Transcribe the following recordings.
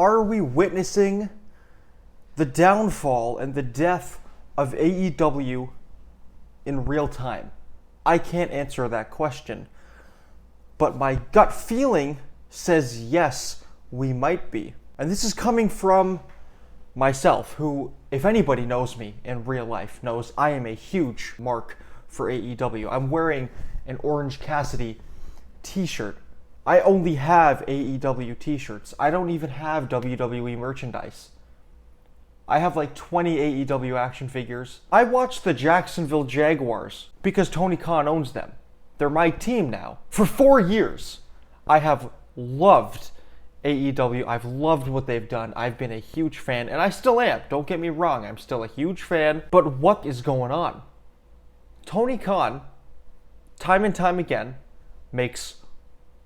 Are we witnessing the downfall and the death of AEW in real time? I can't answer that question, but my gut feeling says yes, we might be. And this is coming from myself, who, if anybody knows me in real life, knows I am a huge mark for AEW. I'm wearing an Orange Cassidy t-shirt. I only have AEW t-shirts. I don't even have WWE merchandise. I have like 20 AEW action figures. I watched the Jacksonville Jaguars because Tony Khan owns them. They're my team now. For 4 years, I have loved AEW. I've loved what they've done. I've been a huge fan, and I still am. Don't get me wrong, I'm still a huge fan. But what is going on? Tony Khan, time and time again, makes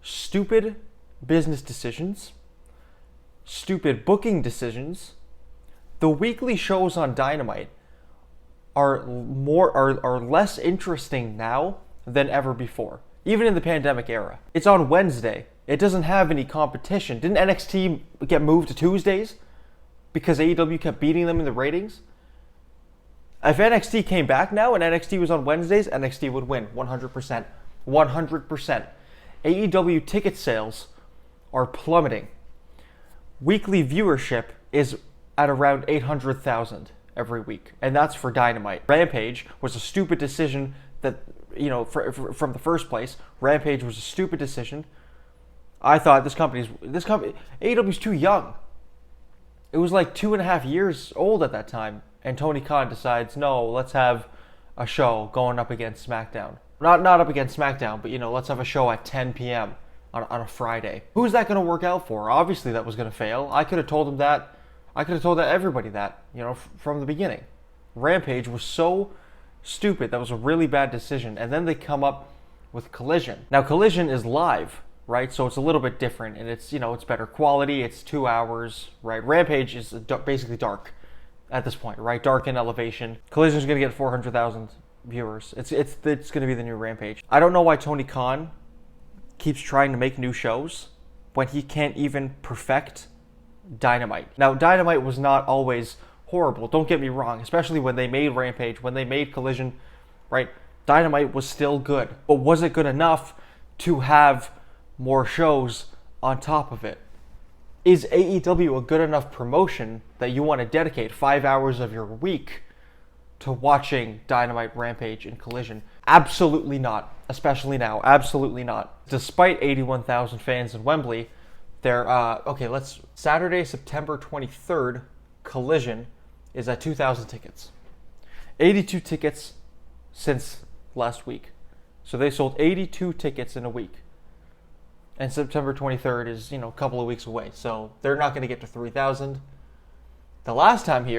stupid business decisions, stupid booking decisions. The weekly shows on Dynamite are less interesting now than ever before, even in the pandemic era. It's on Wednesday. It doesn't have any competition. Didn't NXT get moved to Tuesdays because AEW kept beating them in the ratings? If NXT came back now and NXT was on Wednesdays, NXT would win 100%. 100%. AEW ticket sales are plummeting. Weekly viewership is at around 800,000 every week, and that's for Dynamite. Rampage was a stupid decision that, from the first place. Rampage was a stupid decision. I thought this company, AEW's too young. It was like 2.5 years old at that time, and Tony Khan decides, no, let's have a show going up against SmackDown. Not up against SmackDown, but let's have a show at 10 p.m. on a Friday. Who's that going to work out for? Obviously that was going to fail. I could have told him that. I could have told everybody that, from the beginning. Rampage was so stupid. That was a really bad decision. And then they come up with Collision. Now, Collision is live, right? So it's a little bit different, and it's, it's better quality. It's 2 hours, right? Rampage is basically dark at this point, right? Dark in elevation. Collision's going to get 400,000 viewers. It's going to be the new Rampage. I don't know why Tony Khan keeps trying to make new shows when he can't even perfect Dynamite. Now, Dynamite was not always horrible. Don't get me wrong, especially when they made Rampage, when they made Collision, right? Dynamite was still good. But was it good enough to have more shows on top of it? Is AEW a good enough promotion that you want to dedicate 5 hours of your week to watching Dynamite, Rampage, and Collision? Absolutely not. Especially now. Absolutely not. Despite 81,000 fans in Wembley, Saturday, September 23rd, Collision is at 2,000 tickets. 82 tickets since last week. So they sold 82 tickets in a week. And September 23rd is, a couple of weeks away. So they're not going to get to 3,000. The last time they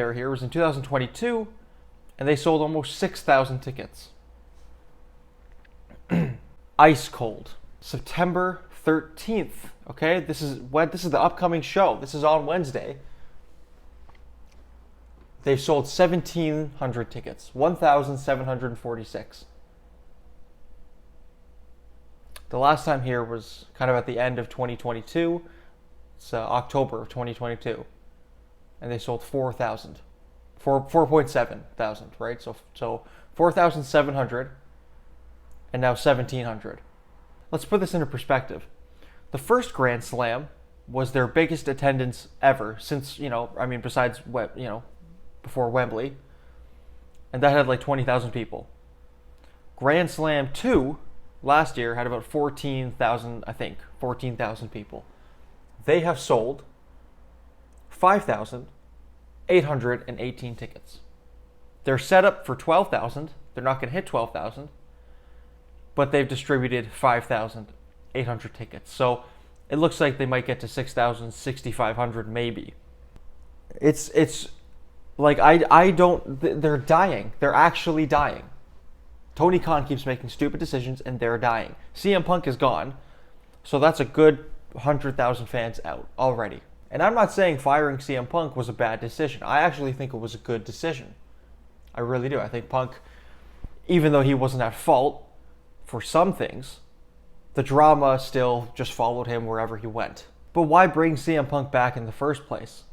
were here was in 2022, and they sold almost 6,000 tickets. Ice cold. September 13th. Okay, this is the upcoming show. This is on Wednesday. They've sold 1,700 tickets. 1,746. The last time here was kind of at the end of 2022. It's October of 2022. And they sold 4,000. 4.7 thousand, right? So 4,700 and now 1,700. Let's put this into perspective. The first Grand Slam was their biggest attendance ever since, besides, before Wembley. And that had like 20,000 people. Grand Slam 2 last year had about 14,000, I think. 14,000 people. They have sold 5,818 tickets. They're set up for 12,000. They're not going to hit 12,000. But they've distributed 5,800 tickets. So it looks like they might get to 6,000, 6,500 maybe. It's like, they're dying. They're actually dying. Tony Khan keeps making stupid decisions and they're dying. CM Punk is gone. So that's a good 100,000 fans out already. And I'm not saying firing CM Punk was a bad decision. I actually think it was a good decision. I really do. I think Punk, even though he wasn't at fault for some things, the drama still just followed him wherever he went. But why bring CM Punk back in the first place,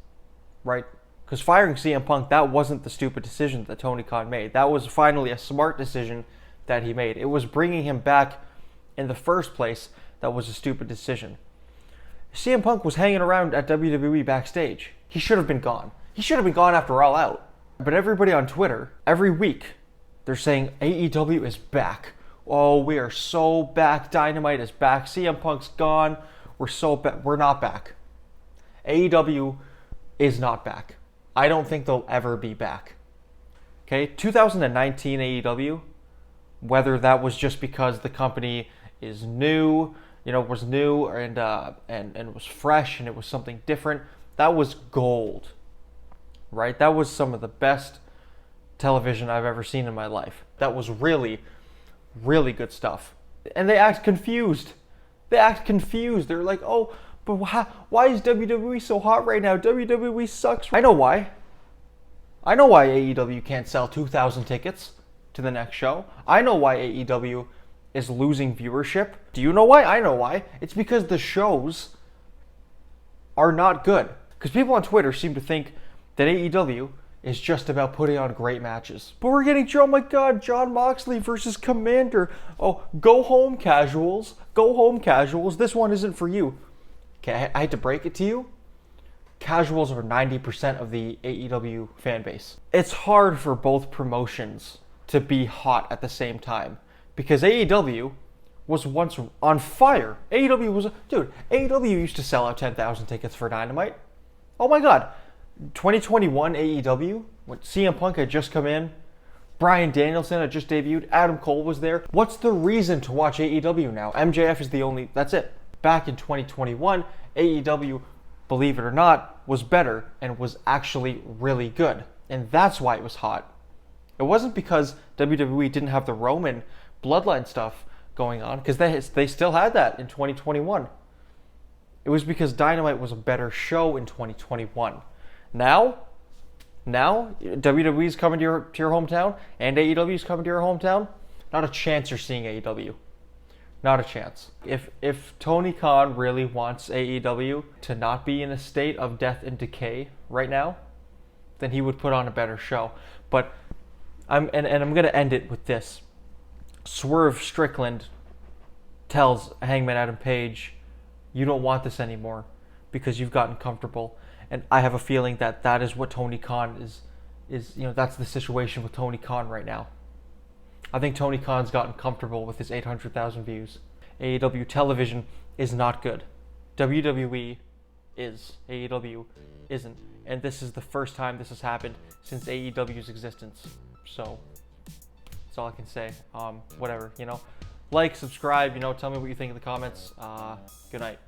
right? Because firing CM Punk, that wasn't the stupid decision that Tony Khan made. That was finally a smart decision that he made. It was bringing him back in the first place that was a stupid decision. CM Punk was hanging around at WWE backstage. He should have been gone. He should have been gone after All Out. But everybody on Twitter, every week, they're saying AEW is back. Oh, we are so back. Dynamite is back. CM Punk's gone. We're not back. AEW is not back. I don't think they'll ever be back. Okay, 2019 AEW, whether that was just because the company is new, was new and was fresh and it was something different, that was gold, right? That was some of the best television I've ever seen in my life. That was really, really good stuff. And they act confused. They're like, oh, but why is WWE so hot right now? WWE sucks. I know why. AEW can't sell 2,000 tickets to the next show. I know why AEW is losing viewership. Do you know why? I know why. It's because the shows are not good. Because people on Twitter seem to think that AEW is just about putting on great matches. But we're getting, oh my god, Jon Moxley versus Commander. Oh, go home, casuals. Go home, casuals. This one isn't for you. Okay, I hate to break it to you. Casuals are 90% of the AEW fan base. It's hard for both promotions to be hot at the same time. Because AEW was once on fire. AEW used to sell out 10,000 tickets for Dynamite. Oh my god. 2021 AEW, when CM Punk had just come in, Bryan Danielson had just debuted, Adam Cole was there. What's the reason to watch AEW now? MJF is the only, that's it. Back in 2021, AEW, believe it or not, was better and was actually really good. And that's why it was hot. It wasn't because WWE didn't have the Roman bloodline stuff going on, because they still had that in 2021. It was because Dynamite was a better show in 2021. Now WWE's coming to your hometown and AEW's coming to your hometown. Not a chance you're seeing AEW. Not a chance. If Tony Khan really wants AEW to not be in a state of death and decay right now, then he would put on a better show. But I'm going to end it with this. Swerve Strickland tells Hangman Adam Page, you don't want this anymore because you've gotten comfortable. And I have a feeling that is what Tony Khan is that's the situation with Tony Khan right now. I think Tony Khan's gotten comfortable with his 800,000 views. AEW television is not good. WWE is. AEW isn't. And this is the first time this has happened since AEW's existence. So that's all I can say. Whatever, like, subscribe, tell me what you think in the comments. Good night.